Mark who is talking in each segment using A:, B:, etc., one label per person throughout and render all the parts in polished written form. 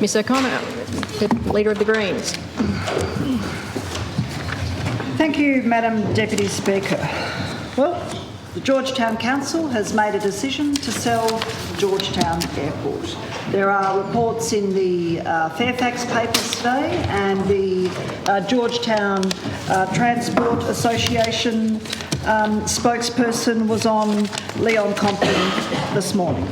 A: Ms O'Connor, the Leader of the Greens.
B: Thank you, Madam Deputy Speaker. Well, the Georgetown Council has made a decision to sell Georgetown Airport. There are reports in the Fairfax papers today, and the Georgetown Transport Association spokesperson was on Leon Compton this morning.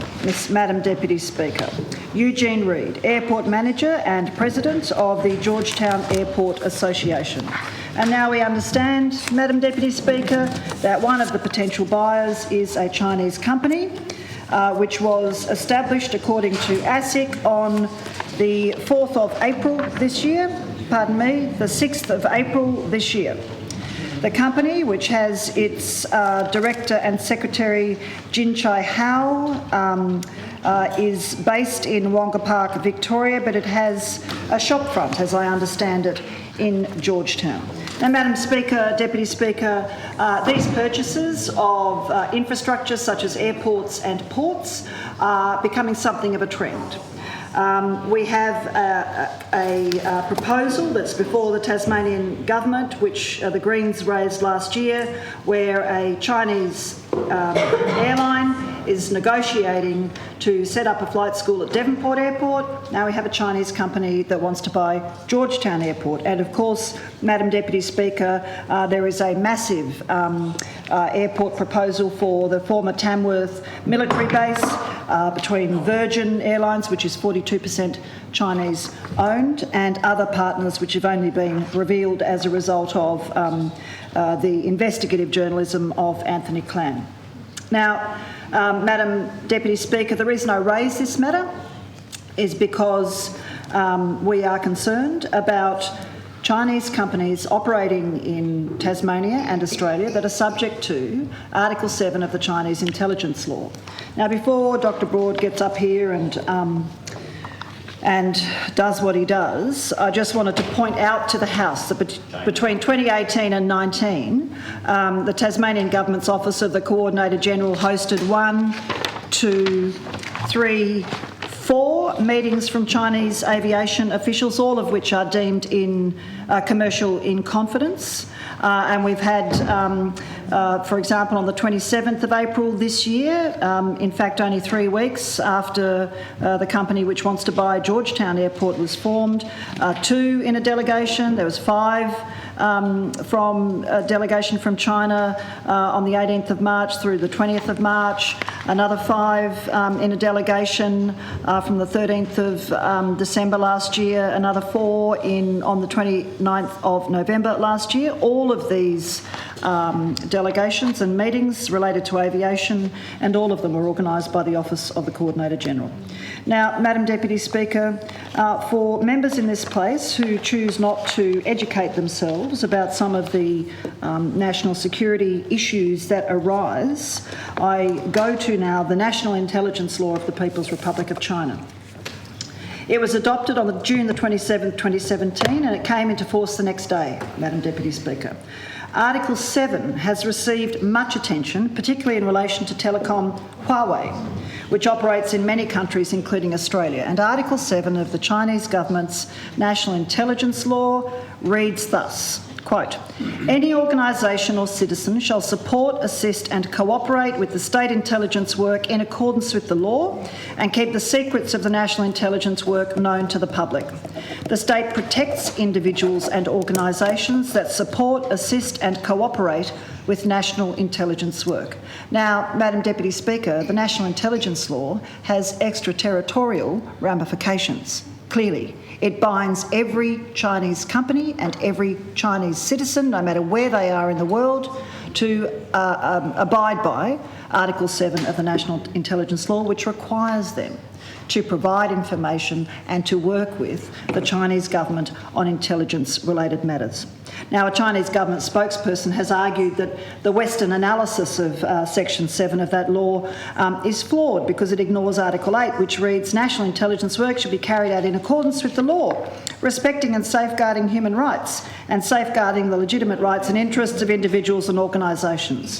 B: Madam Deputy Speaker, Eugene Reid, Airport Manager and President of the Georgetown Airport Association. And now we understand, Madam Deputy Speaker, that one of the potential buyers is a Chinese company, which was established, according to ASIC, on the 4th of April this year, the 6th of April this year. The company, which has its Director and Secretary Jin Chai Hao, is based in Wonga Park, Victoria, but it has a shopfront, as I understand it, in Georgetown. Now, Madam Speaker, Deputy Speaker, these purchases of infrastructure such as airports and ports are becoming something of a trend. We have a proposal that's before the Tasmanian government, which the Greens raised last year, where a Chinese airline is negotiating to set up a flight school at Devonport Airport. Now we have a Chinese company that wants to buy Georgetown Airport. And of course, Madam Deputy Speaker, there is a massive airport proposal for the former Tamworth military base between Virgin Airlines, which is 42% Chinese owned, and other partners which have only been revealed as a result of the investigative journalism of Anthony Clan. Now, Madam Deputy Speaker, the reason I raise this matter is because we are concerned about Chinese companies operating in Tasmania and Australia that are subject to Article 7 of the Chinese intelligence law. Now, before Dr Broad gets up here and does what he does, I just wanted to point out to the House that between 2018 and 19, the Tasmanian Government's Office of the Coordinator-General hosted 4 meetings from Chinese aviation officials, all of which are deemed commercial in confidence. And we've had, for example, on the 27th of April this year, in fact only 3 weeks after the company which wants to buy Georgetown Airport was formed, 2 in a delegation. There was 5 from a delegation from China on the 18th of March through the 20th of March, another 5 in a delegation from the 13th of December last year, another 4 on the 29th of November last year. All of these delegations and meetings related to aviation, and all of them were organised by the Office of the Coordinator-General. Now, Madam Deputy Speaker, for members in this place who choose not to educate themselves about some of the national security issues that arise, I go to now the National Intelligence Law of the People's Republic of China. It was adopted on June the 27th, 2017, and it came into force the next day, Madam Deputy Speaker. Article 7 has received much attention, particularly in relation to Telecom Huawei, which operates in many countries, including Australia. And Article 7 of the Chinese government's National Intelligence Law reads thus, quote, "Any organisation or citizen shall support, assist and cooperate with the state intelligence work in accordance with the law and keep the secrets of the national intelligence work known to the public. The state protects individuals and organisations that support, assist and cooperate with national intelligence work." Now, Madam Deputy Speaker, the National Intelligence Law has extraterritorial ramifications, clearly. It binds every Chinese company and every Chinese citizen, no matter where they are in the world, to abide by Article 7 of the National Intelligence Law, which requires them to provide information and to work with the Chinese government on intelligence-related matters. Now, a Chinese government spokesperson has argued that the Western analysis of Section 7 of that law is flawed because it ignores Article 8, which reads, "National intelligence work should be carried out in accordance with the law, respecting and safeguarding human rights and safeguarding the legitimate rights and interests of individuals and organisations."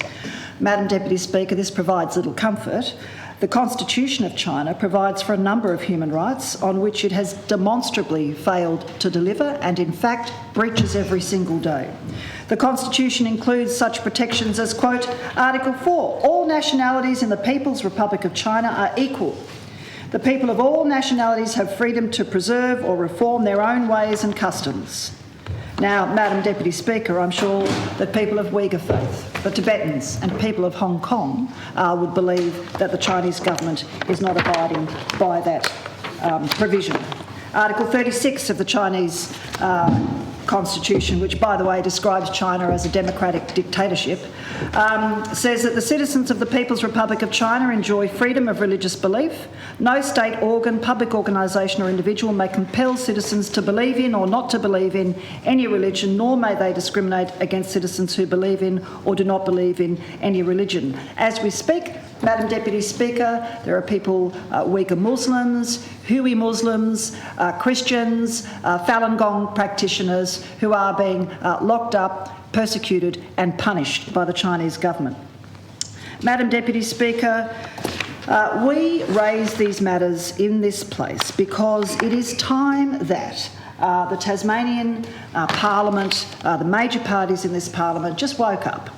B: Madam Deputy Speaker, this provides little comfort The Constitution of China provides for a number of human rights on which it has demonstrably failed to deliver and, in fact, breaches every single day. The Constitution includes such protections as, quote, Article 4, all nationalities in the People's Republic of China are equal. The people of all nationalities have freedom to preserve or reform their own ways and customs. Now, Madam Deputy Speaker, I'm sure that people of Uyghur faith, the Tibetans and people of Hong Kong would believe that the Chinese government is not abiding by that provision. Article 36 of the Chinese Constitution, which, by the way, describes China as a democratic dictatorship, says that the citizens of the People's Republic of China enjoy freedom of religious belief. No state organ, public organisation or individual may compel citizens to believe in or not to believe in any religion, nor may they discriminate against citizens who believe in or do not believe in any religion. As we speak, Madam Deputy Speaker, there are people, Uyghur Muslims, Hui Muslims, Christians, Falun Gong practitioners who are being locked up, persecuted and punished by the Chinese government. Madam Deputy Speaker, we raise these matters in this place because it is time that the Tasmanian Parliament, the major parties in this Parliament just woke up.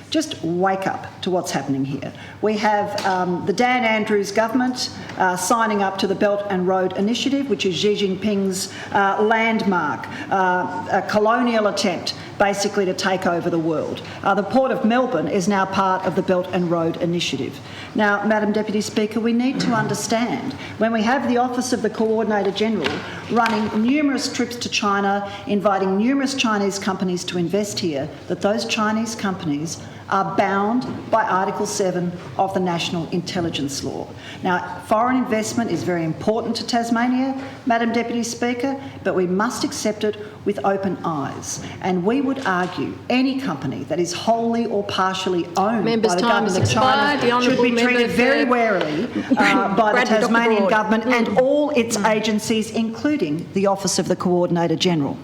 B: Just wake up to what's happening here. We have the Dan Andrews government signing up to the Belt and Road Initiative, which is Xi Jinping's landmark, a colonial attempt basically to take over the world. The Port of Melbourne is now part of the Belt and Road Initiative. Now, Madam Deputy Speaker, we need to understand when we have the Office of the Coordinator General running numerous trips to China, inviting numerous Chinese companies to invest here, that those Chinese companies are bound by Article 7 of the National Intelligence Law. Now, foreign investment is very important to Tasmania, Madam Deputy Speaker, but we must accept it with open eyes. And we would argue any company that is wholly or partially owned by the government of China should be treated very warily by the Tasmanian government and all its agencies, including the Office of the Coordinator General.